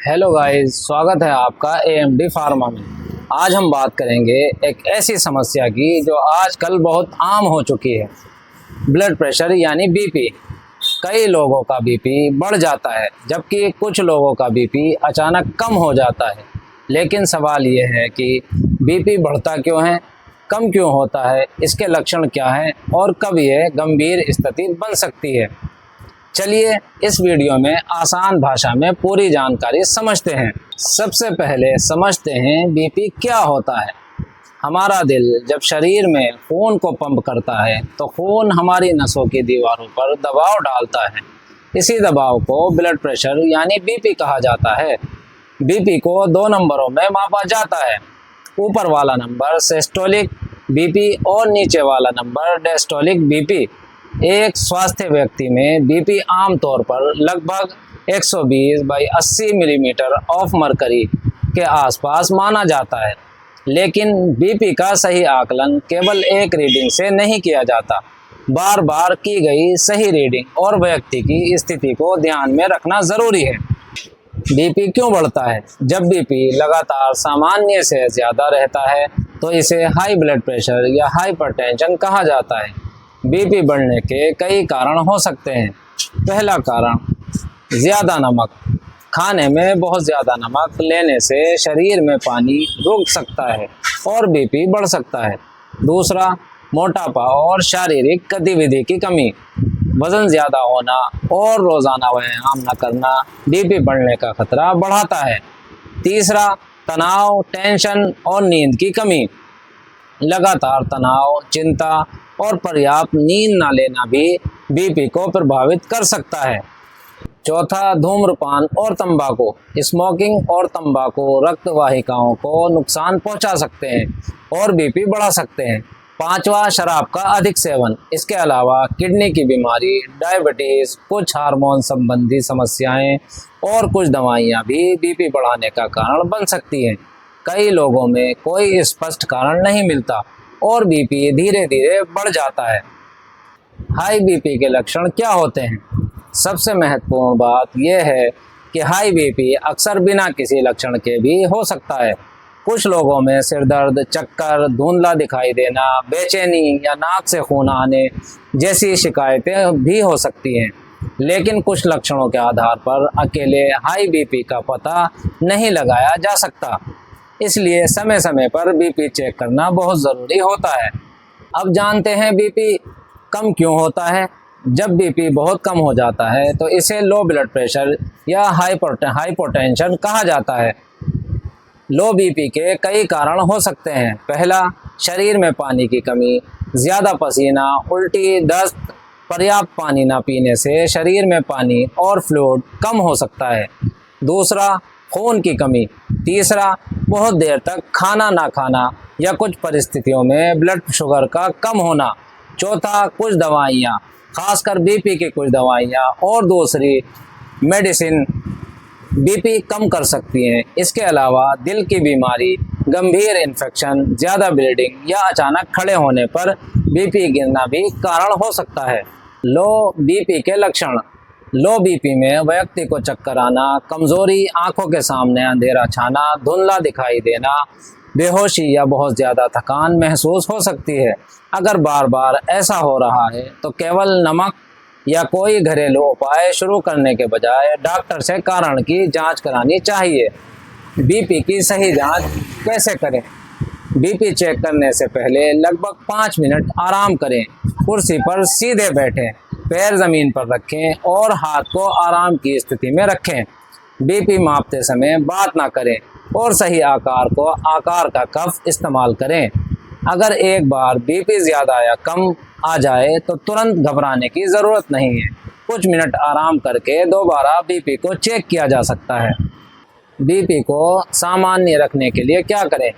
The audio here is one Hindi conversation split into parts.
हेलो गाइस, स्वागत है आपका एएमडी फार्मा में। आज हम बात करेंगे एक ऐसी समस्या की जो आजकल बहुत आम हो चुकी है, ब्लड प्रेशर यानी बीपी। कई लोगों का बीपी बढ़ जाता है जबकि कुछ लोगों का बीपी अचानक कम हो जाता है। लेकिन सवाल ये है कि बीपी बढ़ता क्यों है, कम क्यों होता है, इसके लक्षण क्या हैं और कब यह गंभीर स्थिति बन सकती है। चलिए इस वीडियो में आसान भाषा में पूरी जानकारी समझते हैं। सबसे पहले समझते हैं बीपी क्या होता है। हमारा दिल जब शरीर में खून को पंप करता है तो खून हमारी नसों की दीवारों पर दबाव डालता है। इसी दबाव को ब्लड प्रेशर यानी बीपी कहा जाता है। बीपी को दो नंबरों में मापा जाता है। ऊपर वाला नंबर सिस्टोलिक बीपी और नीचे वाला नंबर डायस्टोलिक बीपी। एक स्वस्थ व्यक्ति में बीपी आमतौर पर लगभग 120/80 मिलीमीटर ऑफ मरकरी के आसपास माना जाता है। लेकिन बीपी का सही आकलन केवल एक रीडिंग से नहीं किया जाता। बार बार की गई सही रीडिंग और व्यक्ति की स्थिति को ध्यान में रखना ज़रूरी है। बीपी क्यों बढ़ता है? जब बीपी लगातार सामान्य से ज़्यादा रहता है तो इसे हाई ब्लड प्रेशर या हाइपरटेंशन कहा जाता है। बीपी बढ़ने के कई कारण हो सकते हैं। पहला कारण, ज़्यादा नमक। खाने में बहुत ज़्यादा नमक लेने से शरीर में पानी रुक सकता है और बीपी बढ़ सकता है। दूसरा, मोटापा और शारीरिक गतिविधि की कमी। वज़न ज़्यादा होना और रोज़ाना व्यायाम न करना बीपी बढ़ने का खतरा बढ़ाता है। तीसरा, तनाव, टेंशन और नींद की कमी। लगातार तनाव, चिंता और पर्याप्त नींद न लेना भी बीपी को प्रभावित कर सकता है। चौथा, धूम्रपान और तंबाकू। स्मोकिंग और तंबाकू रक्त वाहिकाओं को नुकसान पहुंचा सकते हैं और बीपी बढ़ा सकते हैं। पांचवा, शराब का अधिक सेवन। इसके अलावा किडनी की बीमारी, डायबिटीज़, कुछ हार्मोन संबंधी समस्याएं और कुछ दवाइयां भी बीपी बढ़ाने का कारण बन सकती हैं। कई लोगों में कोई स्पष्ट कारण नहीं मिलता और बीपी धीरे धीरे बढ़ जाता है। हाई बीपी के लक्षण क्या होते हैं? सबसे महत्वपूर्ण बात यह है कि हाई बीपी अक्सर बिना किसी लक्षण के भी हो सकता है। कुछ लोगों में सिर दर्द, चक्कर, धुंधला दिखाई देना, बेचैनी या नाक से खून आने जैसी शिकायतें भी हो सकती हैं। लेकिन कुछ लक्षणों के आधार पर अकेले हाई बीपी का पता नहीं लगाया जा सकता, इसलिए समय समय पर बीपी चेक करना बहुत ज़रूरी होता है। अब जानते हैं बीपी कम क्यों होता है। जब बीपी बहुत कम हो जाता है तो इसे लो ब्लड प्रेशर या हाइपोटेंशन कहा जाता है। लो बीपी के कई कारण हो सकते हैं। पहला, शरीर में पानी की कमी। ज़्यादा पसीना, उल्टी, दस्त। पर्याप्त पानी ना पीने से शरीर में पानी और फ्लूइड कम हो सकता है। दूसरा, खून की कमी। तीसरा, बहुत देर तक खाना ना खाना या कुछ परिस्थितियों में ब्लड शुगर का कम होना। चौथा, कुछ दवाइयाँ, खासकर बीपी की कुछ दवाइयाँ और दूसरी मेडिसिन बीपी कम कर सकती हैं। इसके अलावा दिल की बीमारी, गंभीर इन्फेक्शन, ज़्यादा ब्लीडिंग या अचानक खड़े होने पर बीपी गिरना भी कारण हो सकता है। लो बीपी के लक्षण। लो बीपी में व्यक्ति को चक्कर आना, कमज़ोरी, आंखों के सामने अंधेरा छाना, धुंधला दिखाई देना, बेहोशी या बहुत ज़्यादा थकान महसूस हो सकती है। अगर बार बार ऐसा हो रहा है तो केवल नमक या कोई घरेलू उपाय शुरू करने के बजाय डॉक्टर से कारण की जांच करानी चाहिए। बीपी की सही जांच कैसे करें? बीपी चेक करने से पहले लगभग 5 मिनट आराम करें। कुर्सी पर सीधे बैठें, पैर ज़मीन पर रखें और हाथ को आराम की स्थिति में रखें। बीपी मापते समय बात ना करें और सही आकार का कप इस्तेमाल करें। अगर एक बार बीपी ज़्यादा या कम आ जाए तो तुरंत घबराने की ज़रूरत नहीं है। कुछ मिनट आराम करके दोबारा बीपी को चेक किया जा सकता है। बीपी को सामान्य रखने के लिए क्या करें?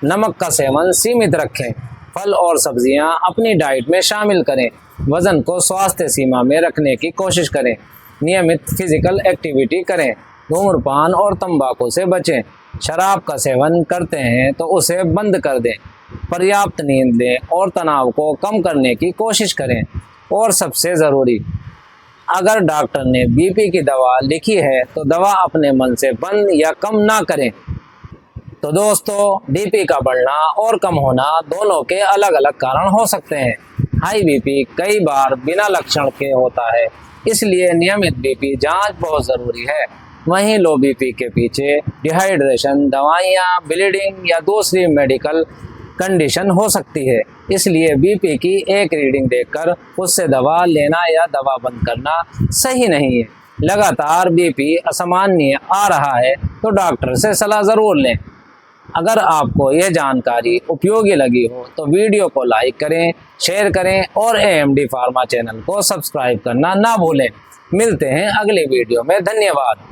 नमक का सेवन सीमित रखें। फल और सब्जियां अपनी डाइट में शामिल करें। वज़न को स्वास्थ्य सीमा में रखने की कोशिश करें। नियमित फिजिकल एक्टिविटी करें। धूम्रपान और तंबाकू से बचें। शराब का सेवन करते हैं तो उसे बंद कर दें। पर्याप्त नींद लें और तनाव को कम करने की कोशिश करें। और सबसे ज़रूरी, अगर डॉक्टर ने बीपी की दवा लिखी है तो दवा अपने मन से बंद या कम ना करें। तो दोस्तों, बीपी का बढ़ना और कम होना दोनों के अलग अलग कारण हो सकते हैं। हाई बीपी कई बार बिना लक्षण के होता है, इसलिए नियमित बीपी जांच बहुत ज़रूरी है। वहीं लो बीपी के पीछे डिहाइड्रेशन, दवाइयाँ, ब्लीडिंग या दूसरी मेडिकल कंडीशन हो सकती है। इसलिए बीपी की एक रीडिंग देखकर उससे दवा लेना या दवा बंद करना सही नहीं है। लगातार बीपी असामान्य आ रहा है तो डॉक्टर से सलाह ज़रूर लें। अगर आपको यह जानकारी उपयोगी लगी हो तो वीडियो को लाइक करें, शेयर करें और AMD फार्मा चैनल को सब्सक्राइब करना ना भूलें। मिलते हैं अगले वीडियो में। धन्यवाद।